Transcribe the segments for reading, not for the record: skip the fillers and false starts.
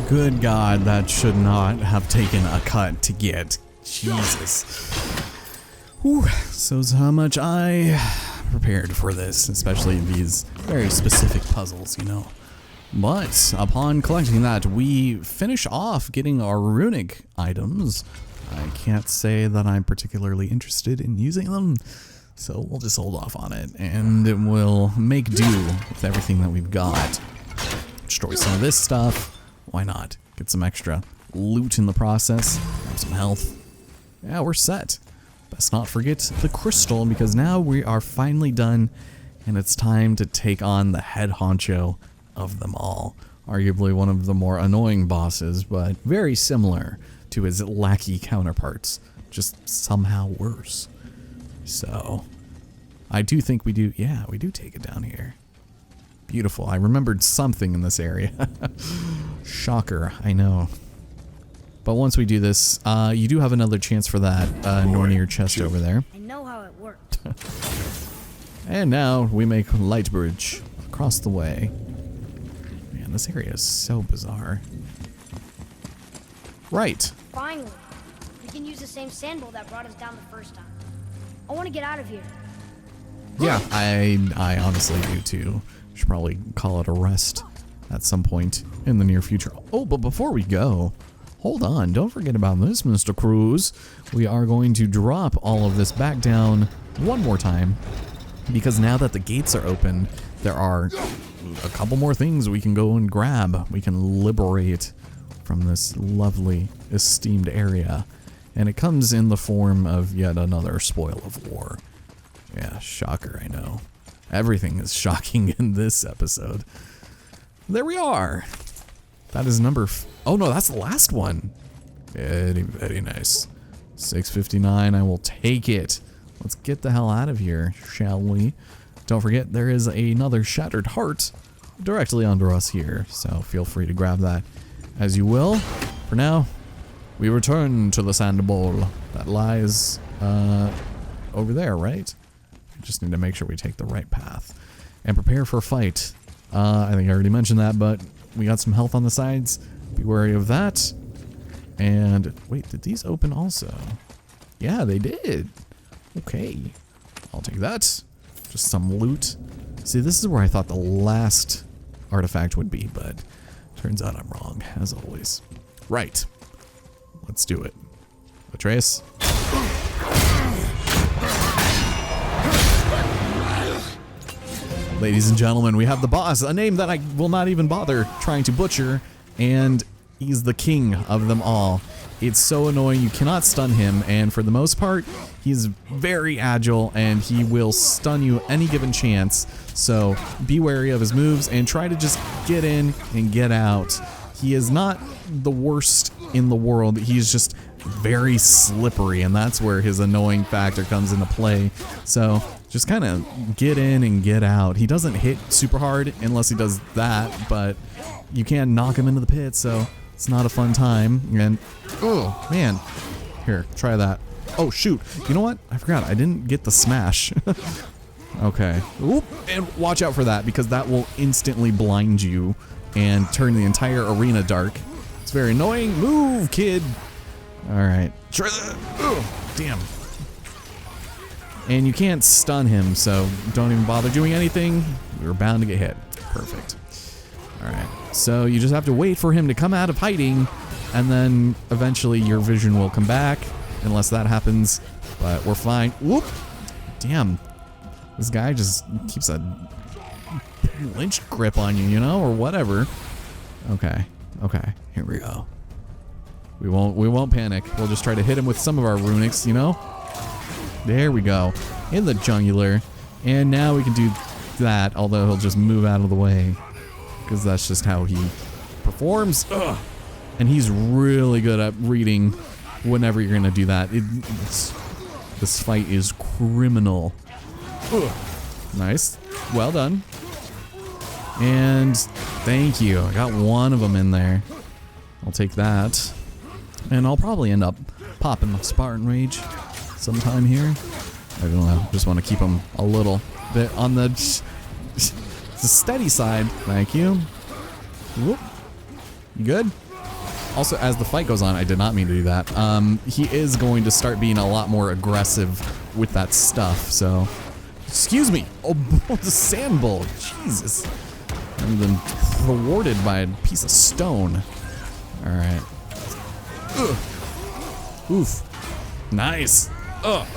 Good God, that should not have taken a cut to get. Jesus. Whew. So how much I prepared for this, especially these very specific puzzles, you know. But upon collecting that, we finish off getting our runic items. I can't say that I'm particularly interested in using them, so we'll just hold off on it, and we'll make do with everything that we've got. Destroy some of this stuff. Why not? Get some extra loot in the process. Have some health. Yeah, we're set. Best not forget the crystal, because now we are finally done, and it's time to take on the head honcho of them all. Arguably one of the more annoying bosses, but very similar to his lackey counterparts, just somehow worse. So, I do think we do, yeah, we do take it down here. Beautiful. I remembered something in this area. Shocker, I know. But once we do this, you do have another chance for that Nornir chest over there. I know how it worked. And now we make Lightbridge across the way. Man, this area is so bizarre. Right. Finally, we can use the same sandbowl that brought us down the first time. I want to get out of here. Yeah, I honestly do too. Should probably call it a rest at some point in the near future. Oh, but before we go, hold on, don't forget about this, Mr. Cruz. We are going to drop all of this back down one more time, because now that the gates are open, there are a couple more things we can go and grab. We can liberate from this lovely, esteemed area. And it comes in the form of yet another spoil of war. Yeah, shocker, I know. Everything is shocking in this episode. There we are. That is number oh no, that's the last one. Very, very nice. 659, I will take it. Let's get the hell out of here, shall we? Don't forget, there is another shattered heart directly under us here, so feel free to grab that as you will. For now, we return to the sand bowl that lies over there, right? Just need to make sure we take the right path and prepare for a fight. I think I already mentioned that, but we got some health on the sides. Be wary of that. And wait, did these open also? Yeah, they did. Okay, I'll take that. Just some loot. See, this is where I thought the last artifact would be, but turns out I'm wrong, as always. Right. Let's do it. Atreus. Ladies and gentlemen, we have the boss, a name that I will not even bother trying to butcher, and he's the king of them all. It's so annoying, you cannot stun him, and for the most part, he's very agile, and he will stun you any given chance, so be wary of his moves, and try to just get in and get out. He is not the worst in the world, he's just very slippery, and that's where his annoying factor comes into play. So just kind of get in and get out. He doesn't hit super hard unless he does that, but you can knock him into the pit, so it's not a fun time. And oh man, here, try that. Oh shoot, you know what, I forgot, I didn't get the smash. Okay. Oop, and watch out for that, because that will instantly blind you and turn the entire arena dark. It's very annoying. Move, kid. Alright. Try that. Oh, damn. And you can't stun him, so don't even bother doing anything. You're bound to get hit. Perfect. Alright. So you just have to wait for him to come out of hiding, and then eventually your vision will come back, unless that happens. But we're fine. Whoop! Damn. This guy just keeps a lynch grip on you, you know, or whatever. Okay. Okay. Here we go. We won't panic. We'll just try to hit him with some of our runics, you know? There we go. In the jugular. And now we can do that, although he'll just move out of the way, because that's just how he performs. Ugh. And he's really good at reading whenever you're going to do that. This fight is criminal. Ugh. Nice. Well done. And thank you. I got one of them in there. I'll take that. And I'll probably end up popping my Spartan Rage sometime here. I don't know. Just want to keep him a little bit on the steady side. Thank you. Whoop. You good? Also, as the fight goes on, I did not mean to do that. He is going to start being a lot more aggressive with that stuff, so... Excuse me! Oh, the sand bowl! Jesus! I've been thwarted by a piece of stone. Alright. Oof. Nice! Ugh!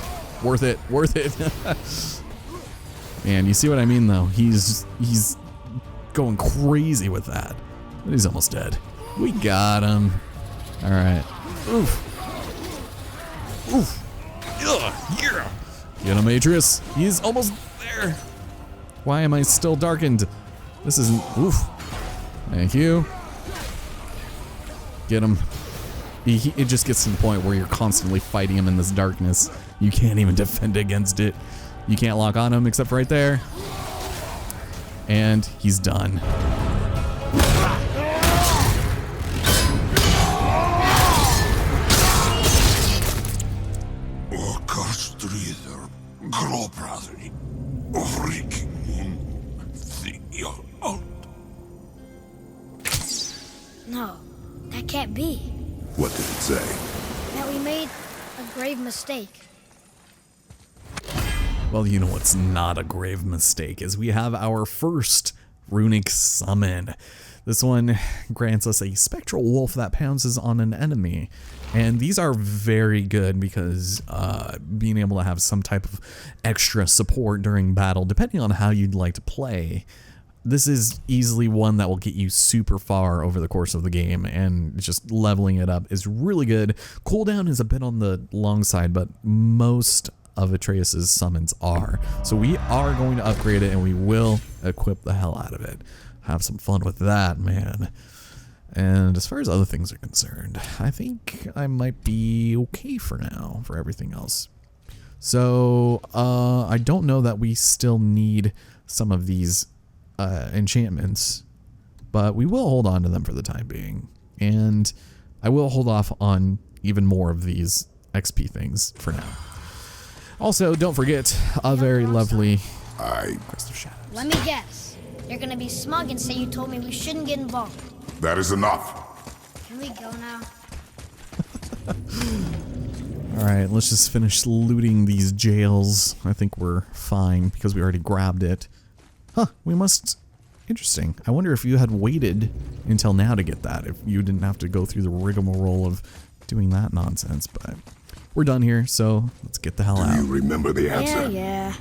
Worth it, worth it. Man, you see what I mean, though? He's going crazy with that. But he's almost dead. We got him. Alright. Oof. Oof. Ugh, yeah. Get him, Atreus. He's almost there. Why am I still darkened? This isn't. Oof. Thank you. Get him. It just gets to the point where you're constantly fighting him in this darkness. You can't even defend against it. You can't lock on him except right there. And he's done. No, that can't be. What did it say? That we made a grave mistake. Well, you know what's not a grave mistake is we have our first Runic Summon. This one grants us a spectral wolf that pounces on an enemy. And these are very good because being able to have some type of extra support during battle, depending on how you'd like to play, this is easily one that will get you super far over the course of the game, and just leveling it up is really good. Cooldown is a bit on the long side, but most of Atreus's summons are. So we are going to upgrade it, and we will equip the hell out of it. Have some fun with that, man. And as far as other things are concerned, I think I might be okay for now for everything else. So I don't know that we still need some of these enchantments, but we will hold on to them for the time being. And I will hold off on even more of these XP things for now. Also, don't forget a very lovely Crest of Shadows. Let me guess. You're gonna be smug and say you told me we shouldn't get involved. That is enough. Can we go now? Alright, let's just finish looting these jails. I think we're fine because we already grabbed it. Huh, we must... Interesting. I wonder if you had waited until now to get that, if you didn't have to go through the rigmarole of doing that nonsense, but we're done here, so let's get the hell out. Do you remember the answer? Yeah.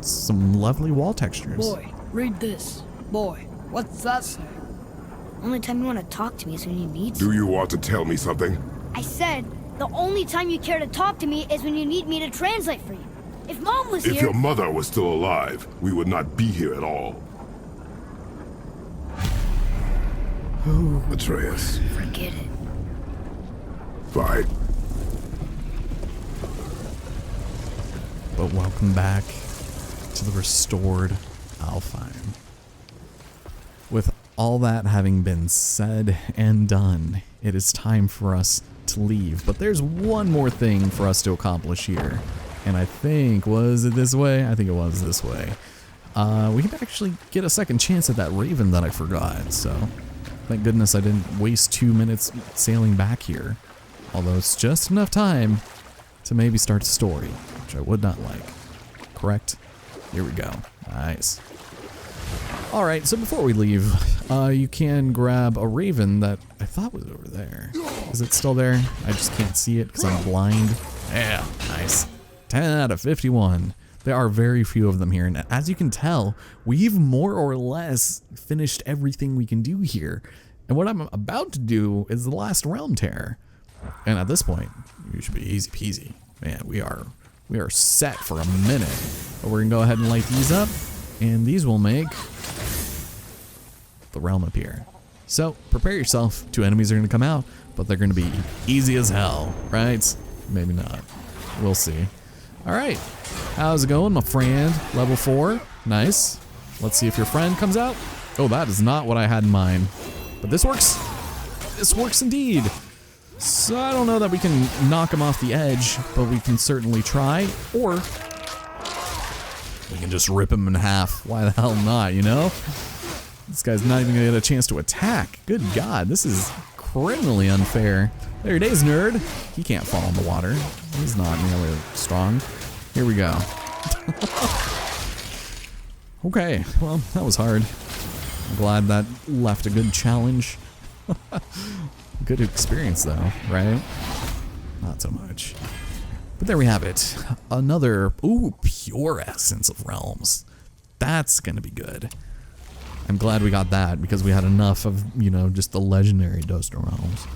Some lovely wall textures. Boy, read this. Boy, what's that say? Only time you want to talk to me is when you need Do you want to tell me something? I said, the only time you care to talk to me is when you need me to translate for you. If Mom was If here... your mother was still alive, we would not be here at all. Atreus. Forget it. Fine. But welcome back to the restored Alfheim. With all that having been said and done, it is time for us to leave. But there's one more thing for us to accomplish here. And I think, was it this way? I think it was this way. We can actually get a second chance at that raven that I forgot, so thank goodness I didn't waste 2 minutes sailing back here. Although it's just enough time to maybe start a story, which I would not like. Correct? Here we go. Nice. Alright, so before we leave, you can grab a raven that I thought was over there. Is it still there? I just can't see it because I'm blind. Yeah, nice. 10 out of 51. There are very few of them here, and as you can tell, we've more or less finished everything we can do here. And what I'm about to do is the last realm tear. And at this point, you should be easy peasy. Man, we are set for a minute. But we're gonna go ahead and light these up, and these will make the realm appear. So prepare yourself. 2 enemies are gonna come out, but they're gonna be easy as hell, right? Maybe not. We'll see. All right, how's it going, my friend? Level 4, nice. Let's see if your friend comes out. Oh, that is not what I had in mind. But this works. This works indeed. So I don't know that we can knock him off the edge, but we can certainly try. Or We can just rip him in half. Why the hell not, you know? This guy's not even gonna get a chance to attack. Good God, this is criminally unfair. There it is, nerd. He can't fall in the water. He's not nearly strong. Here we go. Okay, well, that was hard. I'm glad that left a good challenge. Good experience though, right? Not so much. But there we have it. Another, pure Essence of Realms. That's gonna be good. I'm glad we got that because we had enough of, you know, just the legendary Dust of Realms.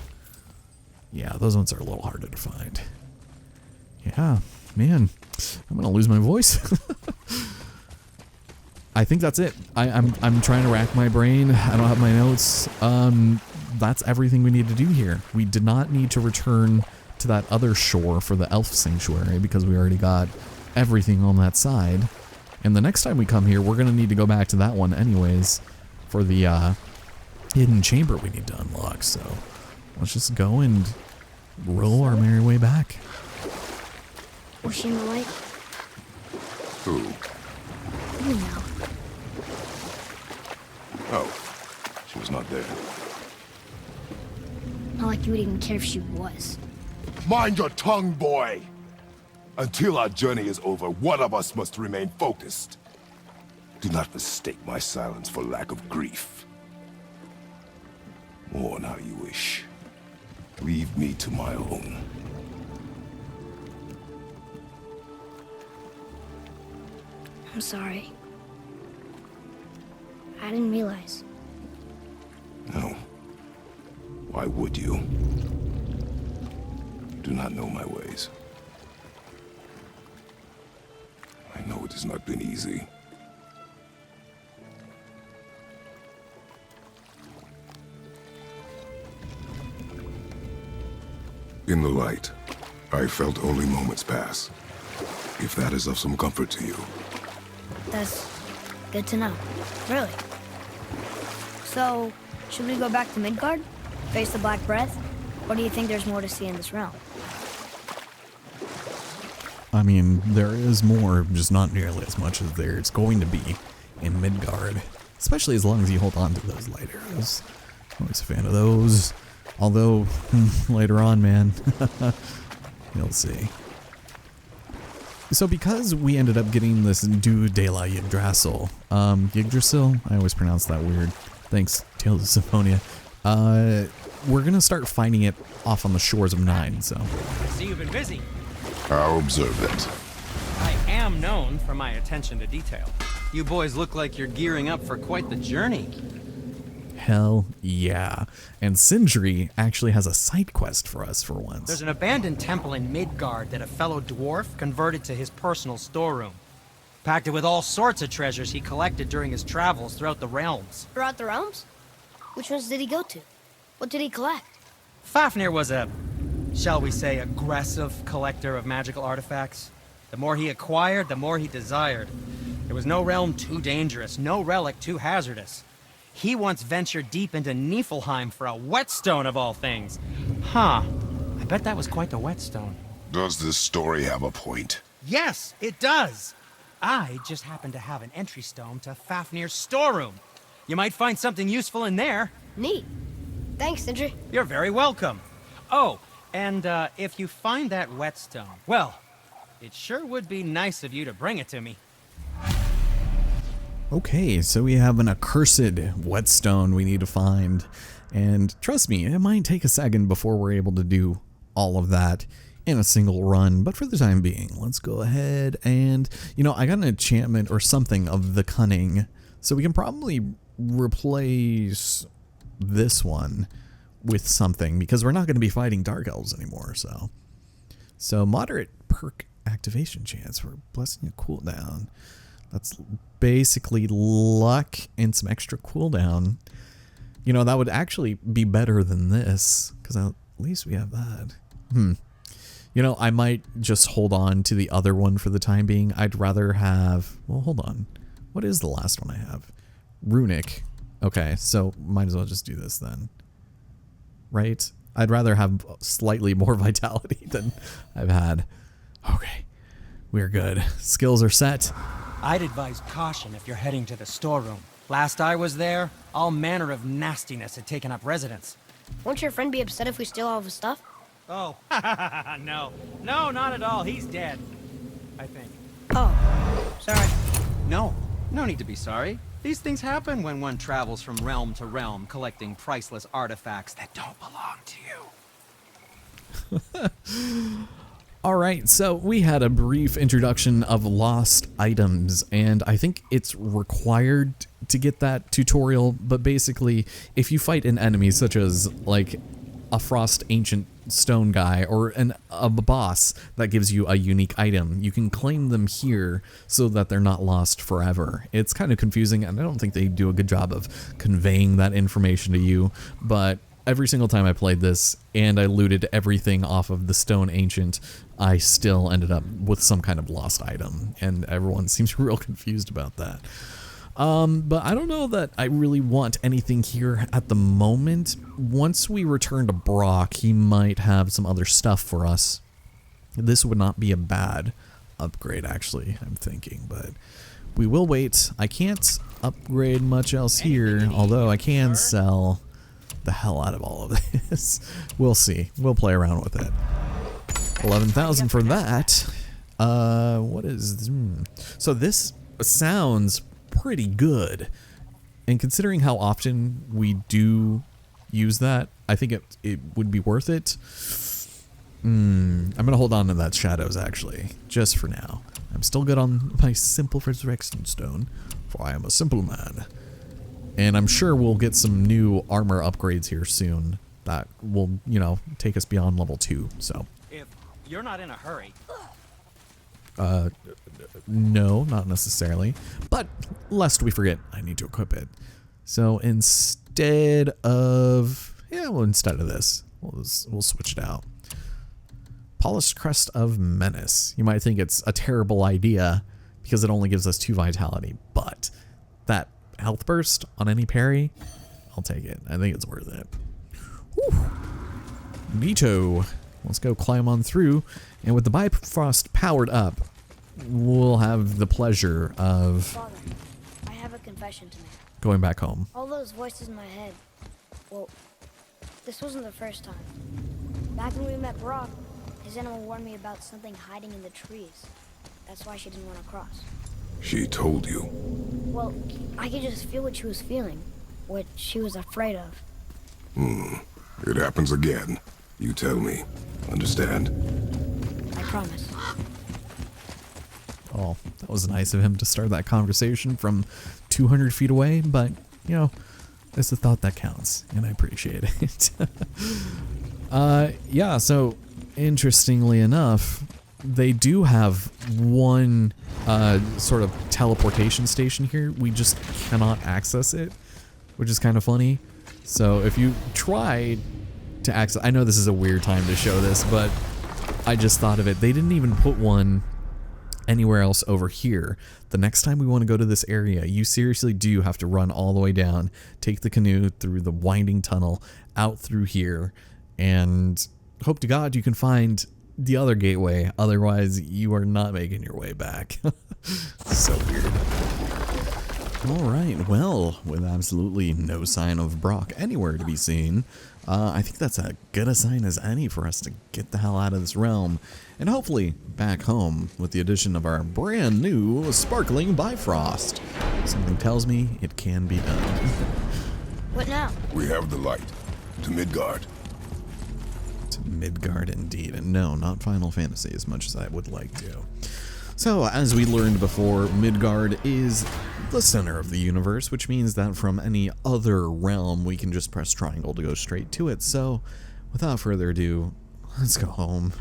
Yeah, those ones are a little harder to find. Yeah, man, I'm gonna lose my voice. I think that's it. I'm trying to rack my brain. I don't have my notes. That's everything we need to do here. We did not need to return to that other shore for the Elf Sanctuary because we already got everything on that side. And the next time we come here, we're gonna need to go back to that one anyways for the hidden chamber we need to unlock. So let's just go and roll our merry way back. Was she in the light? Who? You know. Oh, she was not there. Not like you would even care if she was. Mind your tongue, boy! Until our journey is over, one of us must remain focused. Do not mistake my silence for lack of grief. Mourn how you wish. Leave me to my own. I'm sorry. I didn't realize. No. Why would you? You do not know my ways. I know it has not been easy. In the light, I felt only moments pass. If that is of some comfort to you. That's good to know. Really. So, should we go back to Midgard? Face the Black Breath? Or do you think there's more to see in this realm? I mean, there is more, just not nearly as much as there's going to be in Midgard. Especially as long as you hold on to those light arrows. I'm always a fan of those. Although, later on, man, you'll see. So because we ended up getting this Du de la Yggdrasil, Yggdrasil? I always pronounce that weird. Thanks, Tales of Symphonia. We're gonna start finding it off on the shores of Nine, so. I see you've been busy. How observant. I am known for my attention to detail. You boys look like you're gearing up for quite the journey. Hell yeah. And Sindri actually has a side quest for us for once. There's an abandoned temple in Midgard that a fellow dwarf converted to his personal storeroom. Packed it with all sorts of treasures he collected during his travels throughout the realms. Throughout the realms? Which ones did he go to? What did he collect? Fafnir was a, shall we say, aggressive collector of magical artifacts. The more he acquired, the more he desired. There was no realm too dangerous, no relic too hazardous. He once ventured deep into Niflheim for a whetstone of all things. Huh. I bet that was quite the whetstone. Does this story have a point? Yes, it does. I just happen to have an entry stone to Fafnir's storeroom. You might find something useful in there. Neat. Thanks, Sindri. You're very welcome. Oh, and if you find that whetstone, well, it sure would be nice of you to bring it to me. Okay, so we have an accursed whetstone we need to find. And trust me, it might take a second before we're able to do all of that in a single run. But for the time being, let's go ahead and, you know, I got an enchantment or something of the cunning. So we can probably replace this one with something because we're not going to be fighting dark elves anymore. So moderate perk activation chance for blessing a cooldown. That's basically luck and some extra cooldown. You know, that would actually be better than this, because at least we have that. You know, I might just hold on to the other one for the time being. I'd rather have... Well, hold on. What is the last one I have? Runic. Okay, so might as well just do this then. Right? I'd rather have slightly more vitality than I've had. Okay. We're good. Skills are set. I'd advise caution if you're heading to the storeroom. Last I was there, all manner of nastiness had taken up residence. Won't your friend be upset if we steal all of his stuff? Oh, no. No, not at all. He's dead. I think. Oh, sorry. No need to be sorry. These things happen when one travels from realm to realm, collecting priceless artifacts that don't belong to you. All right, so we had a brief introduction of lost items, and I think it's required to get that tutorial, but basically, if you fight an enemy such as, like, a frost ancient stone guy or a boss that gives you a unique item, you can claim them here so that they're not lost forever. It's kind of confusing, and I don't think they do a good job of conveying that information to you, but every single time I played this and I looted everything off of the stone ancient, I still ended up with some kind of lost item, and everyone seems real confused about that. But I don't know that I really want anything here at the moment. Once we return to Brock, he might have some other stuff for us. This would not be a bad upgrade, actually, I'm thinking, but we will wait. I can't upgrade much else here, although I can sell the hell out of all of this. We'll see. We'll play around with it. 11,000 for that. What is this? So this sounds pretty good, and considering how often we do use that, I think it would be worth it. I'm gonna hold on to that shadows, actually, just for now. I'm still good on my simple resurrection stone, for I am a simple man. And I'm sure we'll get some new armor upgrades here soon that will, you know, take us beyond level 2, so. If you're not in a hurry. No, not necessarily. But lest we forget, I need to equip it. So instead of, instead of this, we'll switch it out. Polished Crest of Menace. You might think it's a terrible idea because it only gives us 2 vitality, but that health burst on any parry, I'll take it. I think it's worth it. Whew. Neato. Let's go climb on through, and with the Bifrost powered up, we'll have the pleasure of Father, I have a confession to make. going back home. All those voices in my head, well, this wasn't the first time. Back when we met Brock, his animal warned me about something hiding in the trees. That's why she didn't want to cross. She told you. Well, I could just feel what she was feeling, what she was afraid of. It happens again. You tell me. Understand? I promise. Oh, that was nice of him to start that conversation from 200 feet away, but, you know, it's the thought that counts, and I appreciate it. Yeah, so, interestingly enough, they do have one sort of teleportation station here. We just cannot access it, which is kind of funny. So if you try to access, I know this is a weird time to show this, but I just thought of it. They didn't even put one anywhere else over here. The next time we want to go to this area, you seriously do have to run all the way down, take the canoe through the winding tunnel, out through here, and hope to God you can find the other gateway. Otherwise, you are not making your way back. So weird. All right, well, with absolutely no sign of Brock anywhere to be seen, I think that's as good a sign as any for us to get the hell out of this realm, and hopefully back home with the addition of our brand new sparkling Bifrost. Something tells me it can be done. What now? We have the light. To Midgard. To Midgard indeed, and no, not Final Fantasy as much as I would like to. So, as we learned before, Midgard is the center of the universe, which means that from any other realm, we can just press triangle to go straight to it. So, without further ado, let's go home.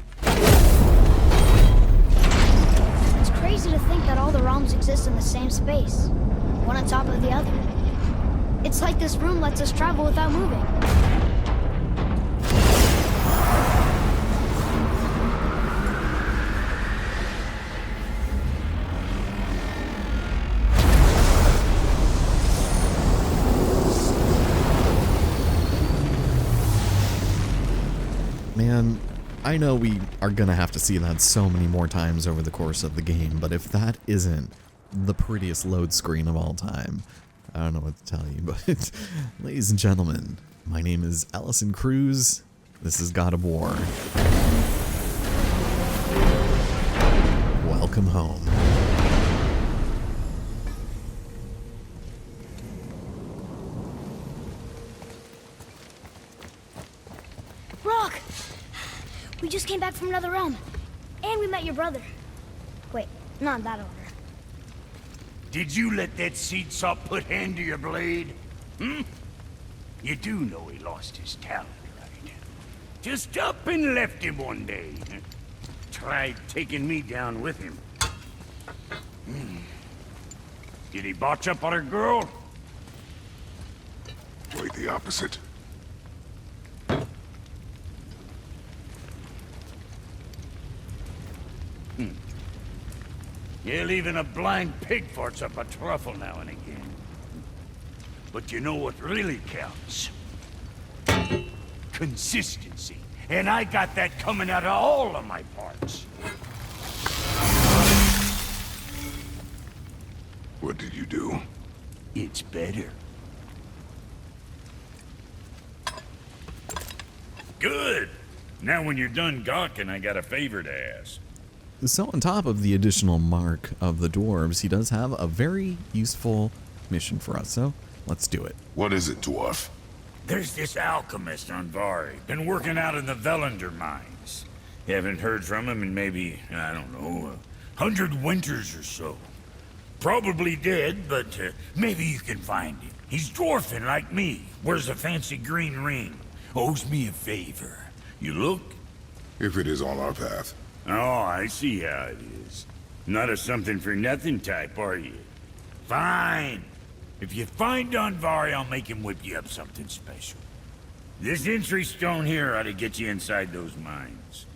It's crazy to think that all the realms exist in the same space, one on top of the other. It's like this room lets us travel without moving. Man, I know we are gonna have to see that so many more times over the course of the game, but if that isn't the prettiest load screen of all time. I don't know what to tell you, but ladies and gentlemen, my name is Ellison Cruz. This is God of War. Welcome home. Rock! We just came back from another realm. And we met your brother. Wait, not in that order. Did you let that seed sop put hand to your blade? Hmm? You do know he lost his talent, right? Just up and left him one day. Tried taking me down with him. Did he botch up on her girl? Quite the opposite. Yeah, even a blind pig farts up a truffle now and again. But you know what really counts? Consistency. And I got that coming out of all of my parts. What did you do? It's better. Good. Now when you're done gawking, I got a favor to ask. So on top of the additional mark of the dwarves, he does have a very useful mission for us, so let's do it. What is it, dwarf? There's this alchemist Unvari, been working out in the Velander mines. Haven't heard from him in maybe, I don't know, 100 winters or so. Probably dead, but maybe you can find him. He's dwarfing like me, wears a fancy green ring, owes me a favor. You look? If it is on our path. Oh, I see how it is. Not a something-for-nothing type, are you? Fine. If you find Unvari, I'll make him whip you up something special. This entry stone here ought to get you inside those mines.